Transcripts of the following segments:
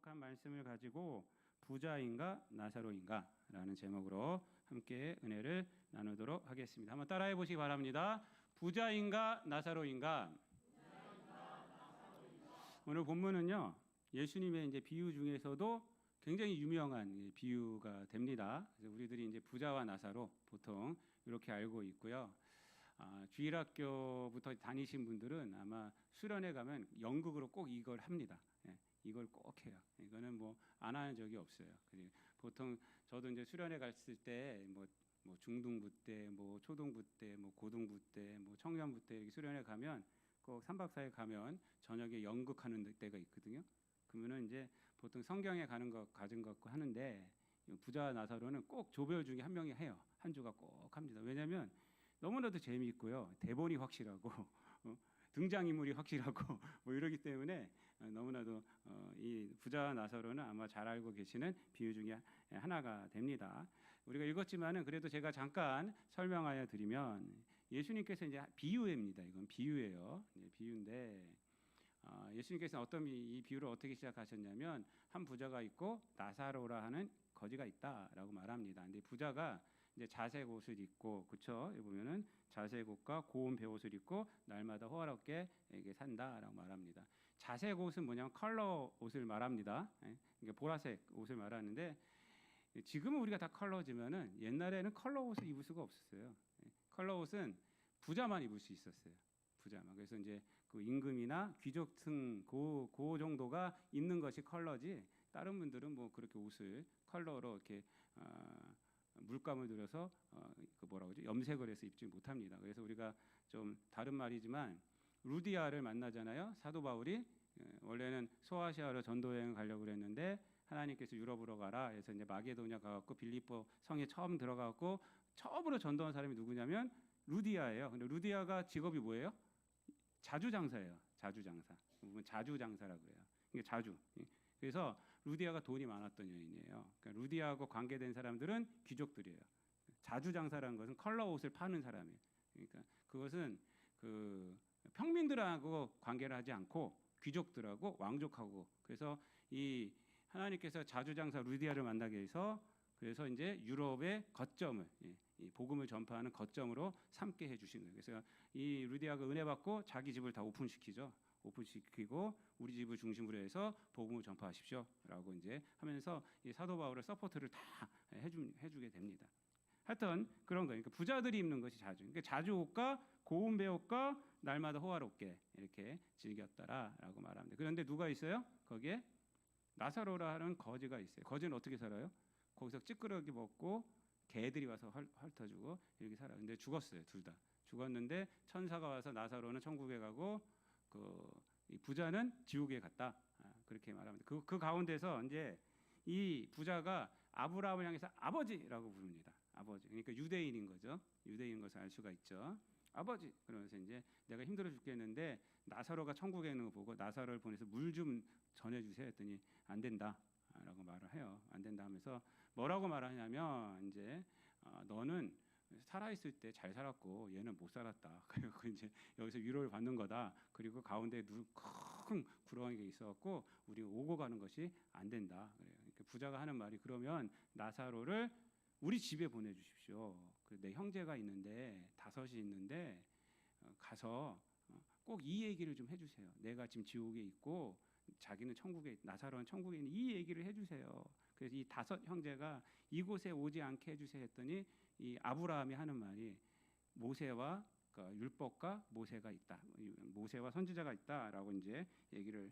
약속한 말씀을 가지고 부자인가 나사로인가 라는 제목으로 함께 은혜를 나누도록 하겠습니다. 한번 따라해 보시기 바랍니다. 부자인가 나사로인가? 오늘 본문은요, 예수님의 이제 비유 중에서도 굉장히 유명한 비유가 됩니다. 그래서 우리들이 이제 부자와 나사로 보통 이렇게 알고 있고요. 주일학교부터 다니신 분들은 아마 수련회 가면 연극으로 꼭 이걸 합니다. 이걸 꼭 해요. 이거는 뭐 안 하는 적이 없어요. 보통 저도 이제 수련회 갔을 때 뭐 중등부 때, 뭐 초등부 때, 뭐 고등부 때, 뭐 청년부 때 이렇게 수련회 가면 꼭 3박 4일 가면 저녁에 연극하는 때가 있거든요. 그러면은 이제 보통 성경에 가는 것 가진 것 같고 하는데 부자와 나사로는 꼭 조별 중에 한 명이 해요. 한 주가 꼭 합니다. 왜냐하면 너무나도 재미있고요. 대본이 확실하고 등장인물이 확실하고 뭐 이러기 때문에 너무나도 이 부자와 나사로는 아마 잘 알고 계시는 비유 중에 하나가 됩니다. 우리가 읽었지만은 그래도 제가 잠깐 설명하여 드리면 예수님께서 이제 비유입니다. 이건 비유예요. 비유인데 예수님께서는 이 비유를 어떻게 시작하셨냐면 한 부자가 있고 나사로라 하는 거지가 있다라고 말합니다. 근데 부자가 이제 자색 옷을 입고, 그렇죠? 여기 보면은 자색 옷과 고운 베옷을 입고 날마다 호화롭게 이게 산다라고 말합니다. 자색 옷은 뭐냐면 컬러 옷을 말합니다. 그러니까 보라색 옷을 말하는데 지금은 우리가 다 컬러지만은 옛날에는 컬러 옷을 입을 수가 없었어요. 컬러 옷은 부자만 입을 수 있었어요. 부자만. 그래서 이제 그 임금이나 귀족층 그 정도가 입는 것이 컬러지 다른 분들은 뭐 그렇게 옷을 컬러로 이렇게 물감을 들여서 그 뭐라고 하죠? 염색을 해서 입지 못합니다. 그래서 우리가 좀 다른 말이지만 루디아를 만나잖아요. 사도 바울이 원래는 소아시아로 전도 여행을 가려고 그랬는데 하나님께서 유럽으로 가라 해서 이제 마게도냐 가갖고 빌립보 성에 처음 들어가갖고 처음으로 전도한 사람이 누구냐면 루디아예요. 근데 루디아가 직업이 뭐예요? 자주장사예요. 자주장사. 자주장사라고 그래요. 이게 자주. 그래서 루디아가 돈이 많았던 여인이에요. 그러니까 루디아하고 관계된 사람들은 귀족들이에요. 자주장사라는 것은 컬러 옷을 파는 사람이에요. 그러니까 그것은 그 평민들하고 관계를 하지 않고 귀족들하고 왕족하고, 그래서 이 하나님께서 자주장사 루디아를 만나게 해서 그래서 이제 유럽의 거점을, 이 복음을 전파하는 거점으로 삼게 해주신 거예요. 그래서 이 루디아가 은혜 받고 자기 집을 다 오픈시키죠. 오픈시키고 우리 집을 중심으로 해서 복음을 전파하십시오라고 이제 하면서 이 사도 바울의 서포트를 다 해주게 됩니다. 하여튼 그런 거예요. 그러니까 부자들이 입는 것이 자주. 그러니까 자주 옷과 고운 베옷과 날마다 호화롭게 이렇게 즐겼더라라고 말합니다. 그런데 누가 있어요? 거기에 나사로라는 거지가 있어요. 거지는 어떻게 살아요? 거기서 찌끄러기 먹고 개들이 와서 핥아주고 이렇게 살아요. 근데 죽었어요. 둘 다 죽었는데 천사가 와서 나사로는 천국에 가고 이 부자는 지옥에 갔다. 그렇게 말합니다. 그 가운데서 이제 이 부자가 아브라함을 향해서 아버지라고 부릅니다. 아버지. 그러니까 유대인인 거죠. 유대인인 것을 알 수가 있죠. 아버지. 그러면서 이제 내가 힘들어 죽겠는데 나사로가 천국에 있는 거 보고 나사로를 보내서 물 좀 전해주세요 했더니 안 된다라고 말을 해요. 안 된다 하면서 뭐라고 말하냐면 이제 너는 살아있을 때 잘 살았고 얘는 못 살았다. 그리고 이제 여기서 위로를 받는 거다. 그리고 가운데 큰 구렁이가 있어갖고 우리 오고 가는 것이 안 된다. 그래요. 그러니까 부자가 하는 말이 그러면 나사로를 우리 집에 보내주십시오. 내 형제가 있는데 5이 있는데 가서 꼭 이 얘기를 좀 해주세요. 내가 지금 지옥에 있고 자기는 천국에, 나사로는 천국에 있는 이 얘기를 해주세요. 그래서 이 5 형제가 이곳에 오지 않게 해주세요 했더니 이 아브라함이 하는 말이 모세와 율법과 모세가 있다, 모세와 선지자가 있다라고 이제 얘기를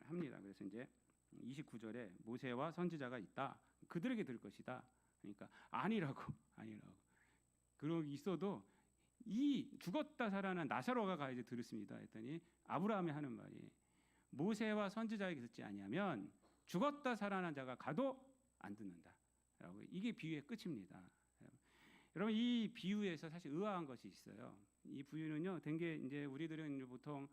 합니다. 그래서 이제 29절에 모세와 선지자가 있다, 그들에게 들 것이다. 그러니까 아니라고. 그러고 있어도 이 죽었다 살아난 나사로가 가야지 들었습니다 했더니 아브라함이 하는 말이 모세와 선지자에게 듣지 아니하면 죽었다 살아난 자가 가도 안 듣는다라고. 이게 비유의 끝입니다. 여러분 이 비유에서 사실 의아한 것이 있어요. 이 비유는요, 된 게 이제 우리들은 보통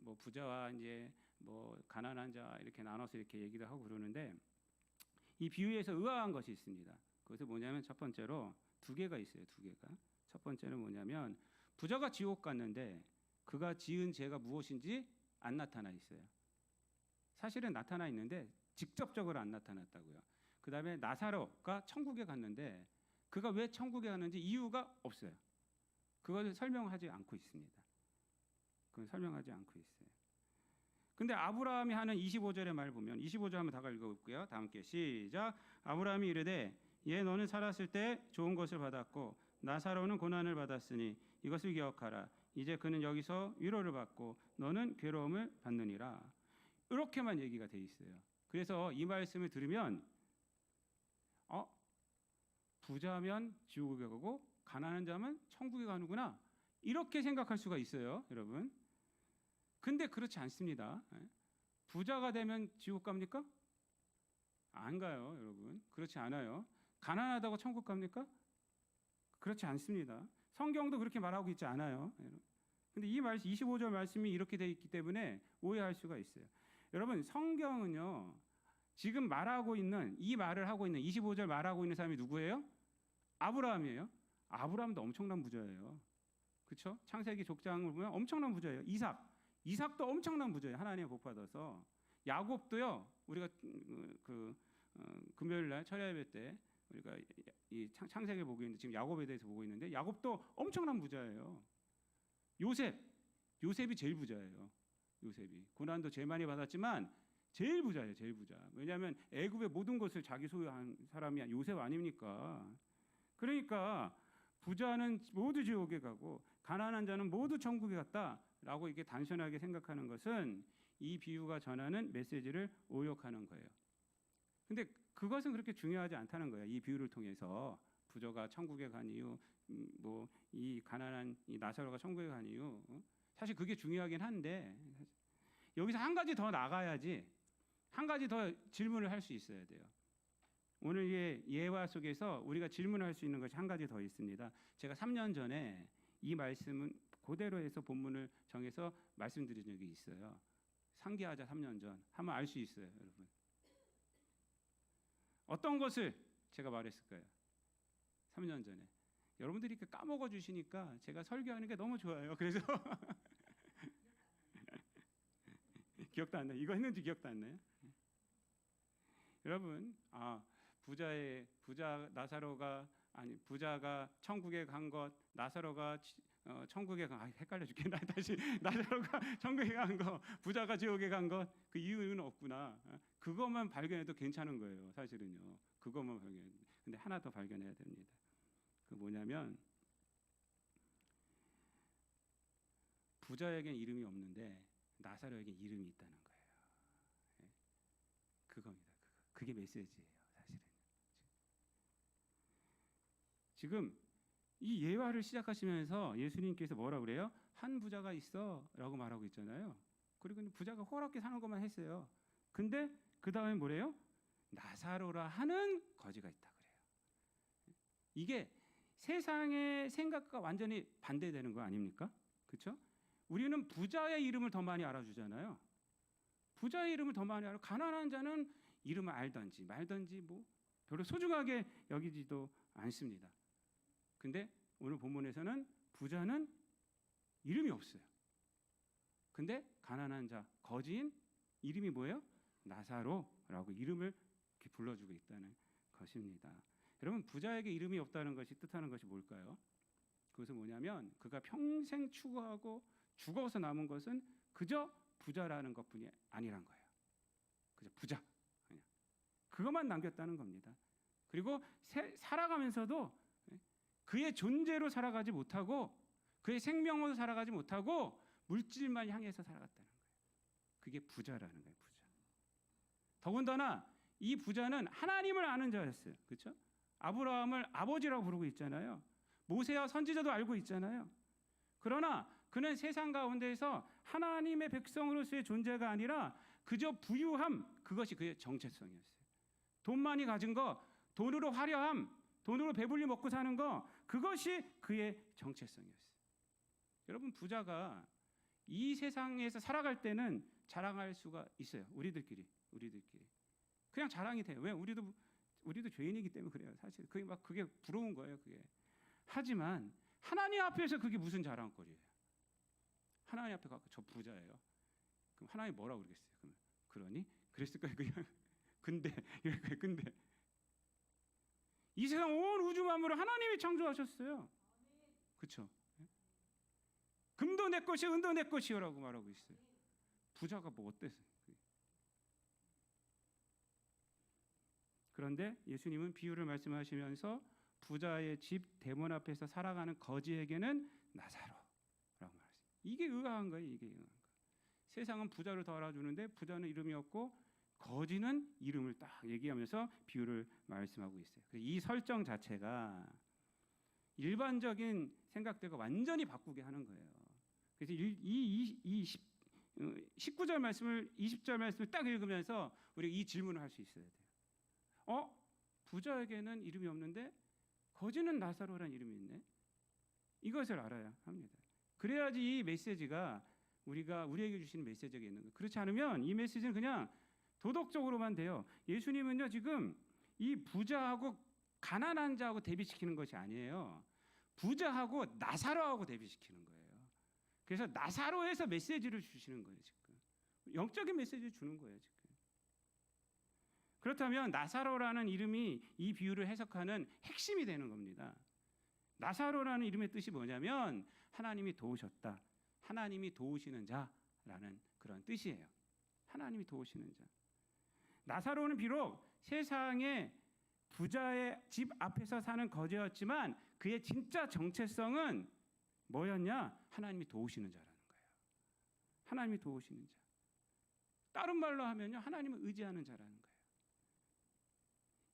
뭐 부자와 이제 뭐 가난한 자 이렇게 나눠서 이렇게 얘기도 하고 그러는데 이 비유에서 의아한 것이 있습니다. 그것은 뭐냐면 첫 번째로 2개가 있어요. 2개가. 첫 번째는 뭐냐면 부자가 지옥 갔는데 그가 지은 죄가 무엇인지 안 나타나 있어요. 사실은 나타나 있는데 직접적으로 안 나타났다고요. 그 다음에 나사로가 천국에 갔는데 그가 왜 천국에 갔는지 이유가 없어요. 그것을 설명하지 않고 있습니다. 그건 설명하지 않고 있어요. 근데 아브라함이 하는 25절의 말 보면 25절 한번 다 읽어볼게요. 다 함께 시작. 아브라함이 이르되 예 너는 살았을 때 좋은 것을 받았고 나사로는 고난을 받았으니 이것을 기억하라. 이제 그는 여기서 위로를 받고 너는 괴로움을 받느니라. 이렇게만 얘기가 돼 있어요. 그래서 이 말씀을 들으면 부자면 지옥에 가고 가난한 자면 천국에 가는구나 이렇게 생각할 수가 있어요, 여러분. 근데 그렇지 않습니다. 부자가 되면 지옥 갑니까? 안 가요, 여러분. 그렇지 않아요. 가난하다고 천국 갑니까? 그렇지 않습니다. 성경도 그렇게 말하고 있지 않아요. 근데 이 말씀 25절 말씀이 이렇게 돼 있기 때문에 오해할 수가 있어요. 여러분, 성경은요. 지금 말하고 있는 이 말을 하고 있는 25절 말하고 있는 사람이 누구예요? 아브라함이에요. 아브라함도 엄청난 부자예요. 그렇죠? 창세기 족장을 보면 엄청난 부자예요. 이삭도 엄청난 부자예요. 하나님의 복 받아서. 야곱도요. 우리가 금요일 날 철야 예배 때 우리가 이 창세기를 보고 있는데 지금 야곱에 대해서 보고 있는데 야곱도 엄청난 부자예요. 요셉이 제일 부자예요. 요셉이 고난도 제일 많이 받았지만 제일 부자예요. 제일 부자. 왜냐하면 애굽의 모든 것을 자기 소유한 사람이 요셉 아닙니까? 그러니까 부자는 모두 지옥에 가고 가난한 자는 모두 천국에 갔다라고 이렇게 단순하게 생각하는 것은 이 비유가 전하는 메시지를 오역하는 거예요. 근데 그것은 그렇게 중요하지 않다는 거예요. 이 비유를 통해서 부자가 천국에 간 이유, 뭐 이 가난한 이 나사로가 천국에 간 이유, 사실 그게 중요하긴 한데 여기서 한 가지 더 나가야지 한 가지 더 질문을 할 수 있어야 돼요. 오늘 예화 속에서 우리가 질문할 수 있는 것이 한 가지 더 있습니다. 제가 3년 전에 이 말씀은 그대로 해서 본문을 정해서 말씀드린 적이 있어요. 상기하자 3년 전 하면 알 수 있어요, 여러분. 어떤 것을 제가 말했을까요? 3년 전에. 여러분들이 이렇게 까먹어 주시니까 제가 설교하는 게 너무 좋아요. 그래서 기억도 안 나요. 이거 했는지 기억도 안 나요. 여러분, 부자가 천국에 간 것, 나사로가 천국에 헷갈려 죽겠나 다시 나사로가 천국에 간 것, 부자가 지옥에 간 것, 그 이유는 없구나. 그것만 발견해도 괜찮은 거예요, 사실은요. 그것만 발견해. 근데 하나 더 발견해야 됩니다. 그 뭐냐면 부자에겐 이름이 없는데 나사로에겐 이름이 있다는 거예요. 그겁니다. 그게 메시지예요, 사실은. 지금 이 예화를 시작하시면서 예수님께서 뭐라 그래요? 한 부자가 있어라고 말하고 있잖아요. 그리고 부자가 호락게 사는 것만 했어요. 근데 그 다음에 뭐래요? 나사로라 하는 거지가 있다 그래요. 이게 세상의 생각과 완전히 반대되는 거 아닙니까? 그렇죠? 우리는 부자의 이름을 더 많이 알아주잖아요. 부자의 이름을 더 많이 알아. 가난한 자는 이름을 알든지 말든지 뭐 별로 소중하게 여기지도 않습니다. 근데 오늘 본문에서는 부자는 이름이 없어요. 근데 가난한 자, 거지인 이름이 뭐예요? 나사로라고 이름을 이렇게 불러주고 있다는 것입니다. 여러분, 부자에게 이름이 없다는 것이 뜻하는 것이 뭘까요? 그것은 뭐냐면 그가 평생 추구하고 죽어서 남은 것은 그저 부자라는 것뿐이 아니란 거예요. 그저 부자, 그냥 그것만 남겼다는 겁니다. 그리고 살아가면서도 그의 존재로 살아가지 못하고 그의 생명으로 살아가지 못하고 물질만 향해서 살아갔다는 거예요. 그게 부자라는 거예요. 부자. 더군다나 이 부자는 하나님을 아는 자였어요. 그렇죠? 아브라함을 아버지라고 부르고 있잖아요. 모세와 선지자도 알고 있잖아요. 그러나 그는 세상 가운데에서 하나님의 백성으로서의 존재가 아니라 그저 부유함, 그것이 그의 정체성이었어요. 돈 많이 가진 거, 돈으로 화려함, 돈으로 배불리 먹고 사는 거, 그것이 그의 정체성이었어요. 여러분, 부자가 이 세상에서 살아갈 때는 자랑할 수가 있어요. 우리들끼리 그냥 자랑이 돼요. 왜? 우리도 죄인이기 때문에 그래요. 사실 그게 부러운 거예요. 그게. 하지만 하나님 앞에서 그게 무슨 자랑거리예요? 하나님 앞에 가서 저 부자예요. 그럼 하나님 뭐라고 그러겠어요? 그러면 그러니 그랬을 거예요. 그냥 근데 이렇게 근데 이 세상 온 우주 만물을 하나님이 창조하셨어요. 그렇죠? 금도 내 것이 은도 내 것이요라고 말하고 있어요. 부자가 뭐 어때서? 그런데 예수님은 비유를 말씀하시면서 부자의 집 대문 앞에서 살아가는 거지에게는 나사로라고 말했어요. 이게 의아한 거예요. 이게 의아한 거. 세상은 부자를 더 알아주는데 부자는 이름이 없고 거지는 이름을 딱 얘기하면서 비유를 말씀하고 있어요. 이 설정 자체가 일반적인 생각들과 완전히 바꾸게 하는 거예요. 그래서 이 19절 말씀을 20절 말씀을 딱 읽으면서 우리가 이 질문을 할 수 있어야 돼요. 부자에게는 이름이 없는데 거지는 나사로라는 이름이 있네. 이것을 알아야 합니다. 그래야지 이 메시지가 우리에게 주시는 메시지가 있는 거예요. 그렇지 않으면 이 메시지는 그냥 도덕적으로만 돼요. 예수님은요 지금 이 부자하고 가난한 자하고 대비시키는 것이 아니에요. 부자하고 나사로하고 대비시키는 거예요. 그래서 나사로에서 메시지를 주시는 거예요. 지금 영적인 메시지를 주는 거예요. 지금. 그렇다면 나사로라는 이름이 이 비유를 해석하는 핵심이 되는 겁니다. 나사로라는 이름의 뜻이 뭐냐면 하나님이 도우셨다. 하나님이 도우시는 자라는 그런 뜻이에요. 하나님이 도우시는 자. 나사로는 비록 세상의 부자의 집 앞에서 사는 거지였지만 그의 진짜 정체성은 뭐였냐? 하나님이 도우시는 자라는 거예요. 하나님이 도우시는 자. 다른 말로 하면요, 하나님을 의지하는 자라는 거예요.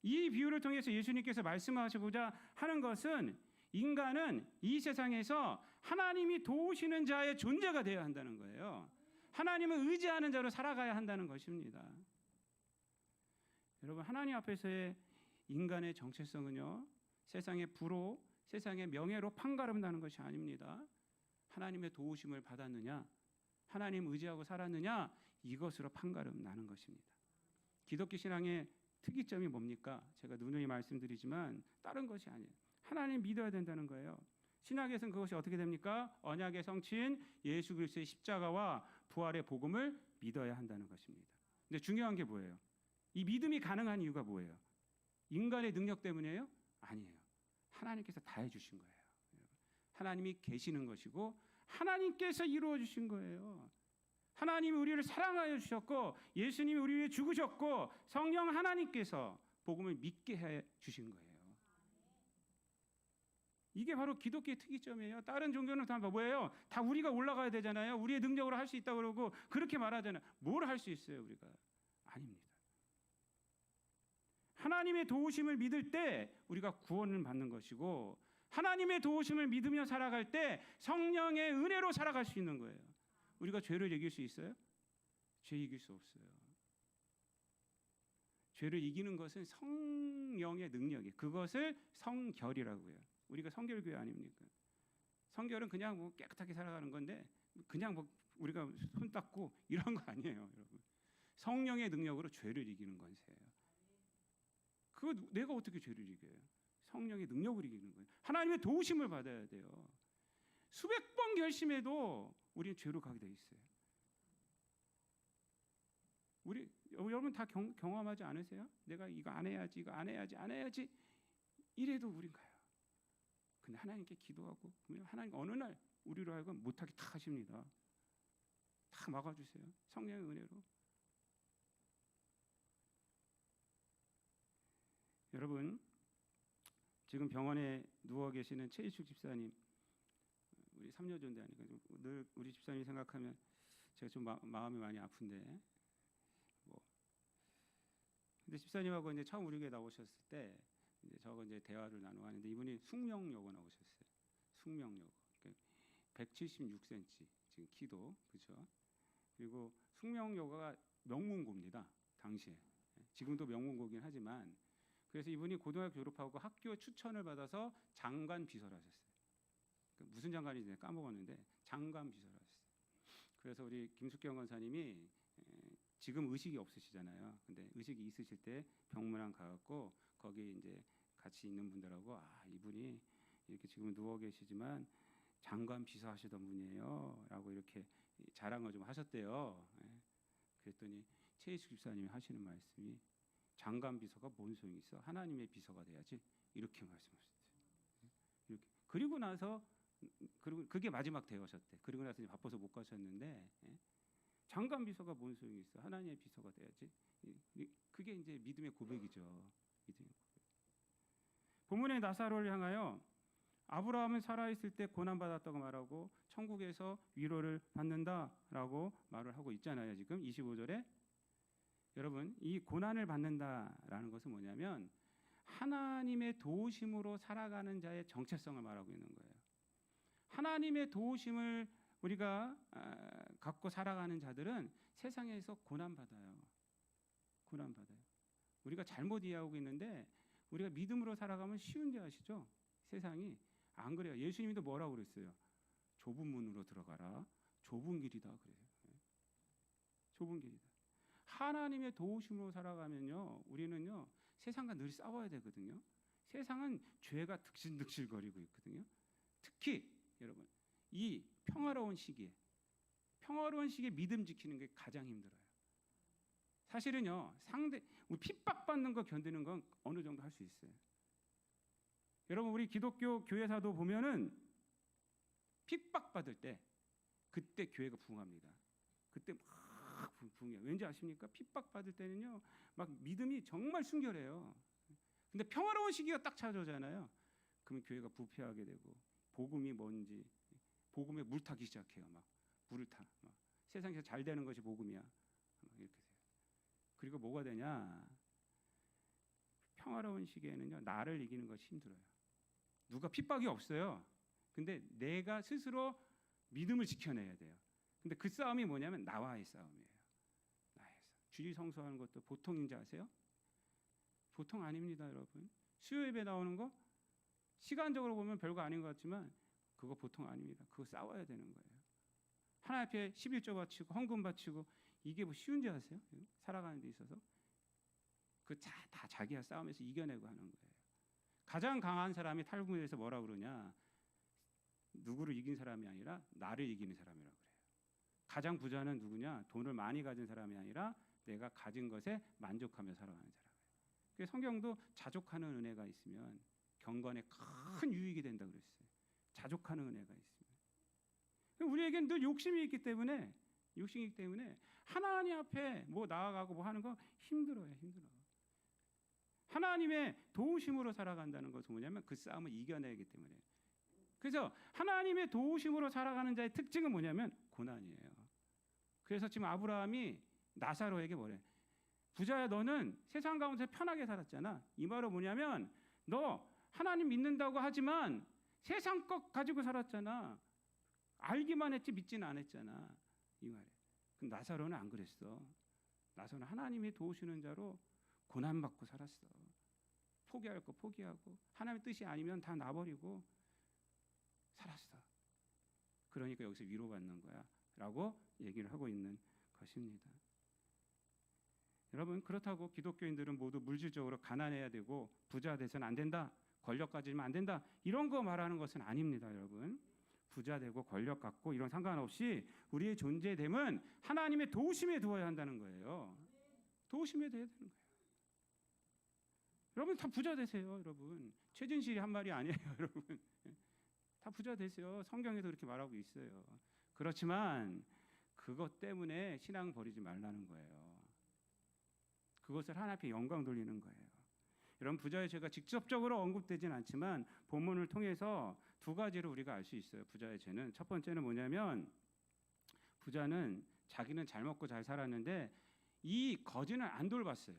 이 비유를 통해서 예수님께서 말씀하시고자 하는 것은 인간은 이 세상에서 하나님이 도우시는 자의 존재가 되어야 한다는 거예요. 하나님을 의지하는 자로 살아가야 한다는 것입니다. 여러분, 하나님 앞에서의 인간의 정체성은요, 세상의 부로, 세상의 명예로 판가름나는 것이 아닙니다. 하나님의 도우심을 받았느냐, 하나님 의지하고 살았느냐, 이것으로 판가름나는 것입니다. 기독교 신앙의 특이점이 뭡니까? 제가 누누이 말씀드리지만 다른 것이 아니에요. 하나님 믿어야 된다는 거예요. 신약에서는 그것이 어떻게 됩니까? 언약의 성취인 예수 그리스도의 십자가와 부활의 복음을 믿어야 한다는 것입니다. 근데 중요한 게 뭐예요? 이 믿음이 가능한 이유가 뭐예요? 인간의 능력 때문이에요? 아니에요. 하나님께서 다 해주신 거예요. 하나님이 계시는 것이고 하나님께서 이루어 주신 거예요. 하나님이 우리를 사랑하여 주셨고 예수님이 우리 위해 죽으셨고 성령 하나님께서 복음을 믿게 해 주신 거예요. 이게 바로 기독교의 특이점이에요. 다른 종교는 다 뭐예요? 다 우리가 올라가야 되잖아요. 우리의 능력으로 할 수 있다고 그러고 그렇게 말하잖아요. 뭘 할 수 있어요, 우리가? 아닙니다. 하나님의 도우심을 믿을 때 우리가 구원을 받는 것이고 하나님의 도우심을 믿으며 살아갈 때 성령의 은혜로 살아갈 수 있는 거예요. 우리가 죄를 이길 수 있어요? 죄 이길 수 없어요. 죄를 이기는 것은 성령의 능력이에요. 그것을 성결이라고 해요. 우리가 성결교회 아닙니까? 성결은 그냥 뭐 깨끗하게 살아가는 건데 그냥 뭐 우리가 손 닦고 이런 거 아니에요, 여러분. 성령의 능력으로 죄를 이기는 것이에요. 그거 내가 어떻게 죄를 이겨요? 성령의 능력으로 이기는 거예요. 하나님의 도우심을 받아야 돼요. 수백 번 결심해도 우리는 죄로 가게 돼 있어요. 여러분 다 경험하지 않으세요? 내가 이거 안 해야지, 이거 안 해야지 이래도 우린 가요. 근데 하나님께 기도하고 하나님 어느 날 우리로 하여금 못하게 다 하십니다. 다 막아주세요. 성령의 은혜로. 여러분, 지금 병원에 누워 계시는 최희숙 집사님, 우리 3년 전대 하니까 늘 우리 집사님 생각하면 제가 좀 마음이 많이 아픈데 근데 집사님하고 이제 처음 우리 교회 나오셨을 때 이제 저하고 이제 대화를 나누고 하는데 이분이 숙명여고 나오셨어요. 숙명여고. 176cm 지금 키도 그렇죠. 그리고 숙명여고가 명문고입니다. 당시에. 지금도 명문고긴 하지만 그래서 이분이 고등학교 졸업하고 학교 추천을 받아서 장관 비서를 하셨어요. 무슨 장관인지 까먹었는데 장관 비서를 하셨어요. 그래서 우리 김숙경 권사님이 지금 의식이 없으시잖아요. 근데 의식이 있으실 때 병문안 가갖고 거기 이제 같이 있는 분들하고 이분이 이렇게 지금 누워 계시지만 장관 비서 하시던 분이에요. 라고 이렇게 자랑을 좀 하셨대요. 그랬더니 최희숙 집사님이 하시는 말씀이 장관 비서가 뭔 소용이 있어? 하나님의 비서가 돼야지. 이렇게 말씀하셨어요. 이렇게. 그리고 나서 그리고 그게 마지막 대화셨대. 그리고 나서 이제 바빠서 못 가셨는데 장관 비서가 뭔 소용이 있어? 하나님의 비서가 돼야지. 그게 이제 믿음의 고백이죠. 믿음의 고백. 본문의 나사로를 향하여 아브라함은 살아있을 때 고난받았다고 말하고 천국에서 위로를 받는다라고 말을 하고 있잖아요. 지금 25절에 여러분 이 고난을 받는다라는 것은 뭐냐면 하나님의 도우심으로 살아가는 자의 정체성을 말하고 있는 거예요. 하나님의 도우심을 우리가 갖고 살아가는 자들은 세상에서 고난받아요. 고난받아요. 우리가 잘못 이해하고 있는데 우리가 믿음으로 살아가면 쉬운데 아시죠? 세상이 안 그래요. 예수님도 뭐라고 그랬어요? 좁은 문으로 들어가라. 좁은 길이다 그래요. 좁은 길이다. 하나님의 도우심으로 살아가면요, 우리는요 세상과 늘 싸워야 되거든요. 세상은 죄가 득실득실거리고 있거든요. 특히 여러분 이 평화로운 시기에 믿음 지키는 게 가장 힘들어요. 사실은요 우리 핍박받는 거 견디는 건 어느 정도 할 수 있어요. 여러분 우리 기독교 교회사도 보면은 핍박받을 때 그때 교회가 부흥합니다. 그때 막 부흥해요. 왠지 아십니까? 핍박받을 때는요 막 믿음이 정말 순결해요. 근데 평화로운 시기가 딱 찾아오잖아요. 그러면 교회가 부패하게 되고 복음이 뭔지 복음에 물 타기 시작해요. 막 물을 타. 막 세상에서 잘 되는 것이 복음이야. 막 이렇게 돼요. 그리고 뭐가 되냐? 평화로운 시기에는요 나를 이기는 것이 힘들어요. 누가 핍박이 없어요. 근데 내가 스스로 믿음을 지켜내야 돼요. 근데 그 싸움이 뭐냐면 나와의 싸움이에요. 나의 싸움. 주일 성수하는 것도 보통인지 아세요? 보통 아닙니다, 여러분. 수요 예배 나오는 거 시간적으로 보면 별거 아닌 것 같지만 그거 보통 아닙니다. 그거 싸워야 되는 거예요. 하나님 앞에 11조 바치고 헌금 바치고 이게 뭐 쉬운지 아세요? 살아가는 데 있어서 그 다 자기가 싸움에서 이겨내고 하는 거예요. 가장 강한 사람이 탈무드에서 뭐라 그러냐? 누구를 이긴 사람이 아니라 나를 이기는 사람이라고 그래요. 가장 부자는 누구냐? 돈을 많이 가진 사람이 아니라 내가 가진 것에 만족하며 살아가는 사람이에요. 그래서 성경도 자족하는 은혜가 있으면 경건에 큰 유익이 된다 그랬어요. 자족하는 은혜가 있으면 우리에겐 늘 욕심이 있기 때문에 하나님 앞에 뭐 나아가고 뭐 하는 거 힘들어요. 하나님의 도우심으로 살아간다는 것은 뭐냐면 그 싸움을 이겨내기 때문에. 그래서 하나님의 도우심으로 살아가는 자의 특징은 뭐냐면 고난이에요. 그래서 지금 아브라함이 나사로에게 뭐래? 부자야, 너는 세상 가운데 편하게 살았잖아. 이 말은 뭐냐면 너 하나님 믿는다고 하지만 세상 것 가지고 살았잖아. 알기만 했지 믿지는 않았잖아. 이 말이에요. 근데 나사로는 안 그랬어. 나사로는 하나님이 도우시는 자로 고난받고 살았어. 포기할 거 포기하고 하나님의 뜻이 아니면 다 놔버리고 살았어. 그러니까 여기서 위로받는 거야 라고 얘기를 하고 있는 것입니다. 여러분 그렇다고 기독교인들은 모두 물질적으로 가난해야 되고 부자 돼서는 안 된다, 권력 가지면 안 된다 이런 거 말하는 것은 아닙니다. 여러분 부자 되고 권력 갖고 이런 상관없이 우리의 존재됨은 하나님의 도우심에 두어야 한다는 거예요. 도우심에 두어야 되는 거예요. 여러분 다 부자 되세요. 여러분 최진실이 한 말이 아니에요. 여러분 다 부자 되세요. 성경에도 그렇게 말하고 있어요. 그렇지만 그것 때문에 신앙 버리지 말라는 거예요. 그것을 하나님 앞에 영광 돌리는 거예요. 여러분 부자의 죄가 직접적으로 언급되진 않지만 본문을 통해서 두 가지로 우리가 알 수 있어요. 부자의 죄는 첫 번째는 뭐냐면 부자는 자기는 잘 먹고 잘 살았는데 이 거지는 안 돌봤어요.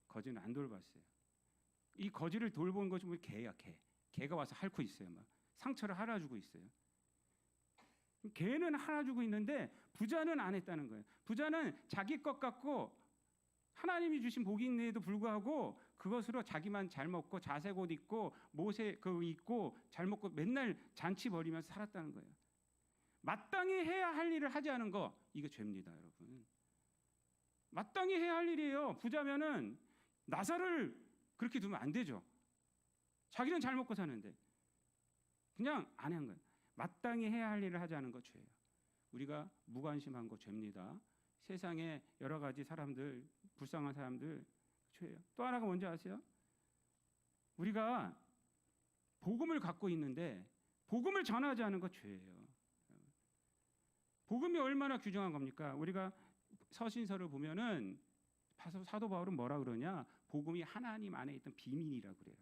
거지는 안 돌봤어요. 이 거지를 돌본 것이 뭐 개야, 개. 개가 와서 핥고 있어요. 막 상처를 할아주고 있어요. 개는 할아주고 있는데 부자는 안 했다는 거예요. 부자는 자기 것 같고 하나님이 주신 복이 있는데도 불구하고 그것으로 자기만 잘 먹고 자색 옷 입고 모세 그 입고 잘 먹고 맨날 잔치 벌이면서 살았다는 거예요. 마땅히 해야 할 일을 하지 않은 거 이거 죄입니다, 여러분. 마땅히 해야 할 일이에요. 부자면은 나사를 그렇게 두면 안 되죠. 자기는 잘 먹고 사는데 그냥 안 한 거예요. 마땅히 해야 할 일을 하지 않은 거 죄예요. 우리가 무관심한 거 죄입니다. 세상에 여러 가지 사람들, 불쌍한 사람들 죄예요. 또 하나가 뭔지 아세요? 우리가 복음을 갖고 있는데 복음을 전하지 않은 거 죄예요. 복음이 얼마나 귀중한 겁니까? 우리가 서신서를 보면은 사도 바울은 뭐라 그러냐? 복음이 하나님 안에 있던 비밀이라고 그래요.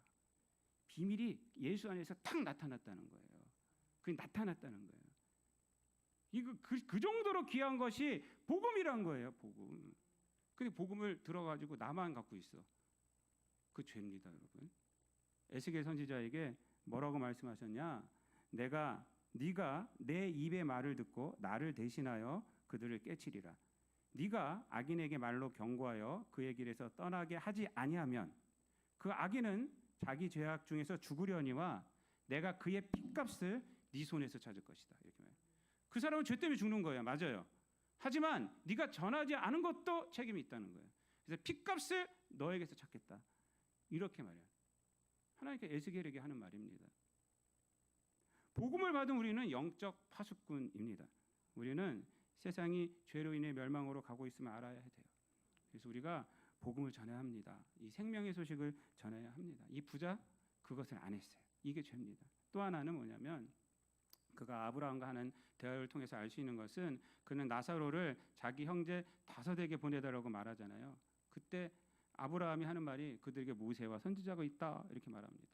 비밀이 예수 안에서 탁 나타났다는 거예요. 그게 나타났다는 거예요. 이거 그 정도로 귀한 것이 복음이란 거예요. 복음. 근데 복음을 들어가지고 나만 갖고 있어. 그 죄입니다, 여러분. 에스겔 선지자에게 뭐라고 말씀하셨냐? 네가 내 입의 말을 듣고 나를 대신하여 그들을 깨치리라. 네가 악인에게 말로 경고하여 그의 길에서 떠나게 하지 아니하면 그 악인은 자기 죄악 중에서 죽으려니와 내가 그의 핏값을 네 손에서 찾을 것이다. 이렇게 말해요. 그 사람은 죄 때문에 죽는 거예요. 맞아요. 하지만 네가 전하지 않은 것도 책임이 있다는 거예요. 그래서 핏값을 너에게서 찾겠다. 이렇게 말해요. 하나님께 에스겔에게 하는 말입니다. 복음을 받은 우리는 영적 파수꾼입니다. 우리는 세상이 죄로 인해 멸망으로 가고 있음을 알아야 돼요. 그래서 우리가 복음을 전해야 합니다. 이 생명의 소식을 전해야 합니다. 이 부자 그것을 안 했어요. 이게 죄입니다. 또 하나는 뭐냐면 그가 아브라함과 하는 대화를 통해서 알 수 있는 것은 그는 나사로를 자기 형제 5에게 보내달라고 말하잖아요. 그때 아브라함이 하는 말이 그들에게 모세와 선지자가 있다 이렇게 말합니다.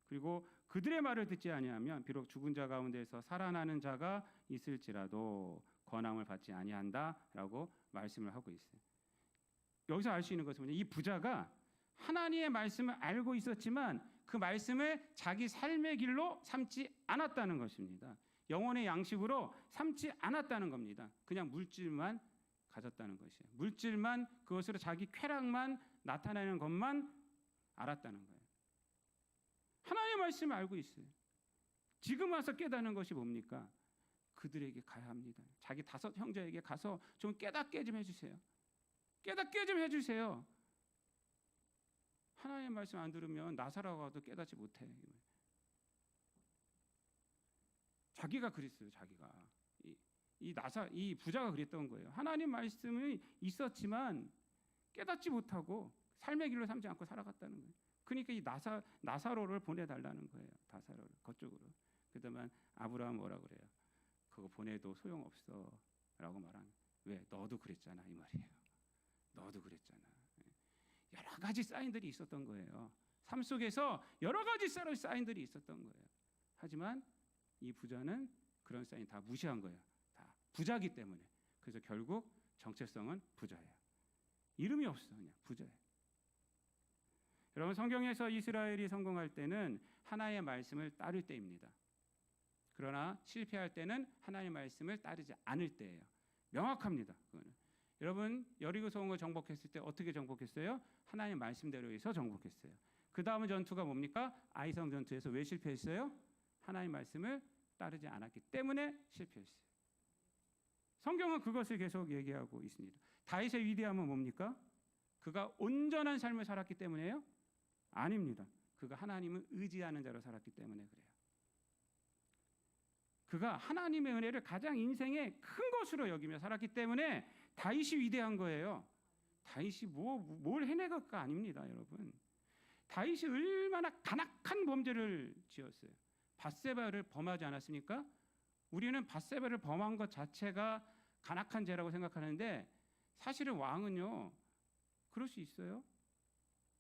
그리고 그들의 말을 듣지 아니하면 비록 죽은 자 가운데서 살아나는 자가 있을지라도 권함을 받지 아니한다라고 말씀을 하고 있어요. 여기서 알 수 있는 것은 뭐냐? 이 부자가 하나님의 말씀을 알고 있었지만 그 말씀을 자기 삶의 길로 삼지 않았다는 것입니다. 영혼의 양식으로 삼지 않았다는 겁니다. 그냥 물질만 가졌다는 것이에요. 물질만 그것으로 자기 쾌락만 나타내는 것만 알았다는 거예요. 하나님의 말씀을 알고 있어요. 지금 와서 깨닫는 것이 뭡니까? 그들에게 가야 합니다. 자기 5 형제에게 가서 좀 깨닫게 좀 해주세요. 깨닫게 좀 해주세요. 하나님의 말씀 안 들으면 나사로가 와도 깨닫지 못해. 자기가 그랬어요. 자기가 이 부자가 그랬던 거예요. 하나님 말씀이 있었지만 깨닫지 못하고 삶의 길로 삼지 않고 살아갔다는 거예요. 그러니까 이 나사로를 보내달라는 거예요. 나사로를 그쪽으로. 그다음에 아브라함 뭐라 그래요? 그거 보내도 소용없어라고 말하는. 왜? 너도 그랬잖아 이 말이에요. 너도 그랬잖아. 여러 가지 사인들이 있었던 거예요. 삶 속에서 여러 가지 사인들이 있었던 거예요. 하지만 이 부자는 그런 사인 다 무시한 거예요. 다 부자기 때문에. 그래서 결국 정체성은 부자예요. 이름이 없어 그냥 부자예요. 여러분 성경에서 이스라엘이 성공할 때는 하나님의 말씀을 따를 때입니다. 그러나 실패할 때는 하나님의 말씀을 따르지 않을 때예요. 명확합니다. 그거는. 여러분 여리고 성을 정복했을 때 어떻게 정복했어요? 하나님 말씀대로 해서 정복했어요. 그 다음 전투가 뭡니까? 아이성 전투에서 왜 실패했어요? 하나님 말씀을 따르지 않았기 때문에 실패했어요. 성경은 그것을 계속 얘기하고 있습니다. 다윗의 위대함은 뭡니까? 그가 온전한 삶을 살았기 때문에요? 아닙니다. 그가 하나님을 의지하는 자로 살았기 때문에 그래요. 그가 하나님의 은혜를 가장 인생의 큰 것으로 여기며 살았기 때문에 다윗이 위대한 거예요. 다윗이 뭘 해내갈까 아닙니다, 여러분. 다윗이 얼마나 간악한 범죄를 지었어요. 밧세바를 범하지 않았습니까? 우리는 밧세바를 범한 것 자체가 간악한 죄라고 생각하는데 사실은 왕은요 그럴 수 있어요.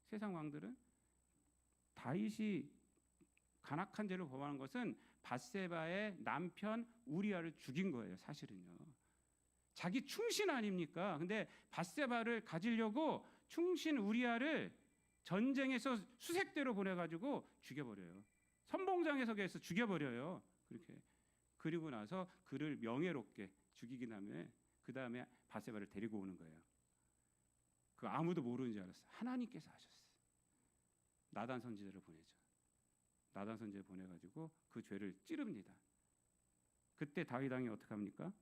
세상 왕들은 다윗이 간악한 죄를 범하는 것은 밧세바의 남편 우리아를 죽인 거예요. 사실은요. 자기 충신 아닙니까? 근데 밧세바를 가지려고 충신 우리아를 전쟁에서 수색대로 보내가지고 죽여버려요. 선봉장에서 죽여버려요. 그렇게. 그리고 나서 그를 명예롭게 죽이긴 다음에 그 다음에 밧세바를 데리고 오는 거예요. 그 아무도 모르는 줄 알았어요. 하나님께서 하셨어요. 나단 선지자를 보내죠. 나단 선지자를 보내가지고 그 죄를 찌릅니다. 그때 다윗 왕이 어떻게 합니까?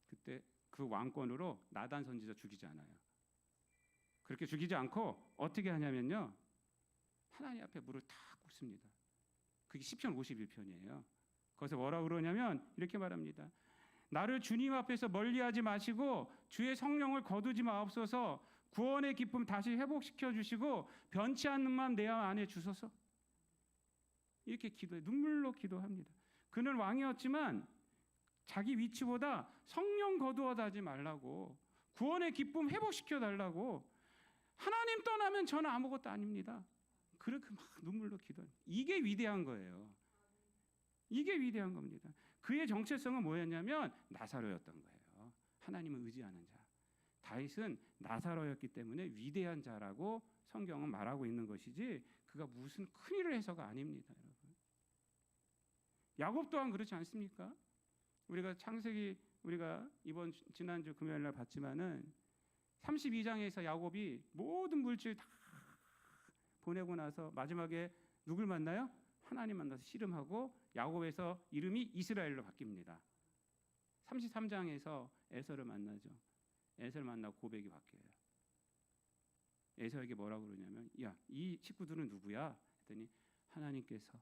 그때 그 왕권으로 나단 선지자 죽이지 않아요. 그렇게 죽이지 않고 어떻게 하냐면요. 하나님 앞에 무릎을 탁 꿇습니다. 그게 시편 51편이에요. 거기서 뭐라고 그러냐면 이렇게 말합니다. 나를 주님 앞에서 멀리하지 마시고 주의 성령을 거두지 마옵소서. 구원의 기쁨 다시 회복시켜 주시고 변치 않는 마음 내 안에 주소서. 이렇게 기도해 눈물로 기도합니다. 그는 왕이었지만 자기 위치보다 성령 거두어다 하지 말라고, 구원의 기쁨 회복시켜 달라고, 하나님 떠나면 저는 아무것도 아닙니다. 그렇게 막 눈물로 기도합니다. 이게 위대한 거예요. 이게 위대한 겁니다. 그의 정체성은 뭐였냐면 나사로였던 거예요. 하나님을 의지하는 자. 다윗은 나사로였기 때문에 위대한 자라고 성경은 말하고 있는 것이지 그가 무슨 큰 일을 해서가 아닙니다, 여러분. 야곱 또한 그렇지 않습니까? 우리가 창세기 우리가 이번 지난주 금요일 날 봤지만은 32장에서 야곱이 모든 물질 다 보내고 나서 마지막에 누굴 만나요? 하나님 만나서 씨름하고 야곱에서 이름이 이스라엘로 바뀝니다. 33장에서 에서를 만나죠. 에서를 만나고 고백이 바뀌어요. 에서에게 뭐라고 그러냐면, 야, 이 식구들은 누구야? 했더니 하나님께서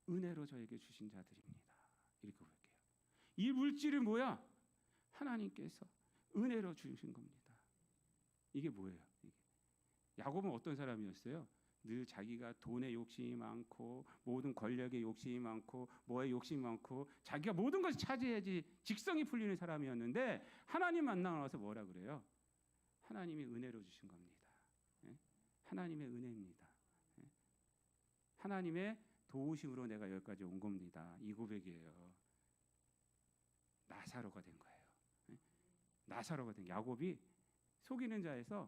은혜로 저에게 주신 자들입니다. 이렇게 고백해요. 이 물질은 뭐야? 하나님께서 은혜로 주신 겁니다. 이게 뭐예요? 야곱은 어떤 사람이었어요? 늘 자기가 돈에 욕심이 많고 모든 권력에 욕심이 많고 뭐에 욕심이 많고 자기가 모든 것을 차지해야지 직성이 풀리는 사람이었는데 하나님 만나고 나서 뭐라 그래요? 하나님이 은혜로 주신 겁니다. 하나님의 은혜입니다. 하나님의 도우심으로 내가 여기까지 온 겁니다. 이 고백이에요. 나사로가 된 거예요. 나사로가 된 야곱이 속이는 자에서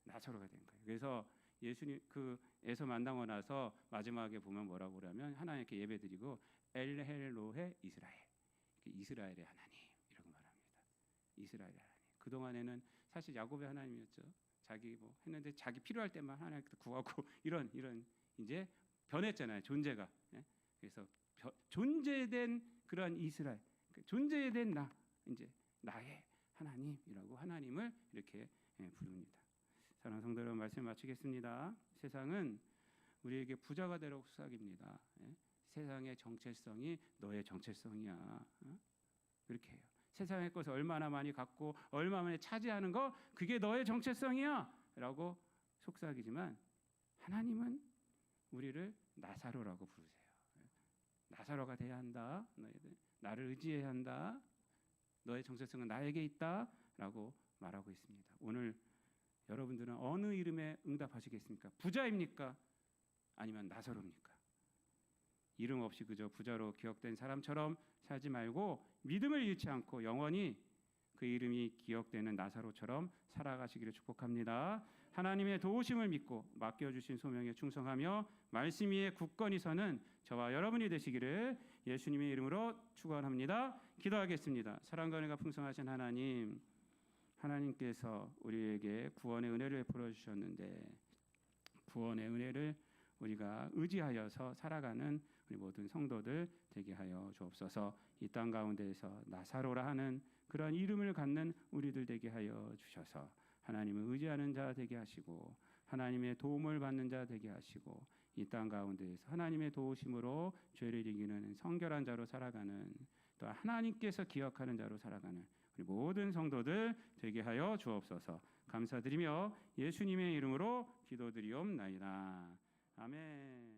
나사로가 된 거예요. 그래서 예수님 그에서 만나고 나서 마지막에 보면 뭐라고 그러면 하나님께 예배드리고 엘헬로헤 이스라엘, 이스라엘의 하나님 이라고 말합니다. 이스라엘의 하나님. 그 동안에는 사실 야곱의 하나님이었죠. 자기 뭐 했는데 자기 필요할 때만 하나님께 구하고 이런 이제 변했잖아요. 존재가. 그래서 존재된 그러한 이스라엘, 존재된 나, 이제 나의 하나님이라고 하나님을 이렇게 부릅니다. 사랑하는 성도 여러분, 말씀 마치겠습니다. 세상은 우리에게 부자가 되라고 수사깁니다. 세상의 정체성이 너의 정체성이야. 그렇게 해요. 세상의 것을 얼마나 많이 갖고 얼마나 많이 차지하는 거, 그게 너의 정체성이야 라고 속삭이지만 하나님은 우리를 나사로라고 부르세요. 나사로가 돼야 한다. 나를 의지해야 한다. 너의 정체성은 나에게 있다 라고 말하고 있습니다. 오늘 여러분들은 어느 이름에 응답하시겠습니까? 부자입니까? 아니면 나사로입니까? 이름 없이 그저 부자로 기억된 사람처럼 살지 말고 믿음을 잃지 않고 영원히 그 이름이 기억되는 나사로처럼 살아가시기를 축복합니다. 하나님의 도우심을 믿고 맡겨주신 소명에 충성하며 말씀 위에 굳건히 서는 저와 여러분이 되시기를 예수님의 이름으로 축원합니다. 기도하겠습니다. 사랑과 은혜가 풍성하신 하나님, 하나님께서 우리에게 구원의 은혜를 베풀어 주셨는데 구원의 은혜를 우리가 의지하여서 살아가는 우리 모든 성도들 되게 하여 주옵소서. 이 땅 가운데에서 나사로라 하는 그런 이름을 갖는 우리들 되게 하여 주셔서 하나님을 의지하는 자 되게 하시고 하나님의 도움을 받는 자 되게 하시고 이 땅 가운데에서 하나님의 도우심으로 죄를 이기는 성결한 자로 살아가는, 또 하나님께서 기억하는 자로 살아가는 우리 모든 성도들 되게 하여 주옵소서. 감사드리며 예수님의 이름으로 기도드리옵나이다. 아멘.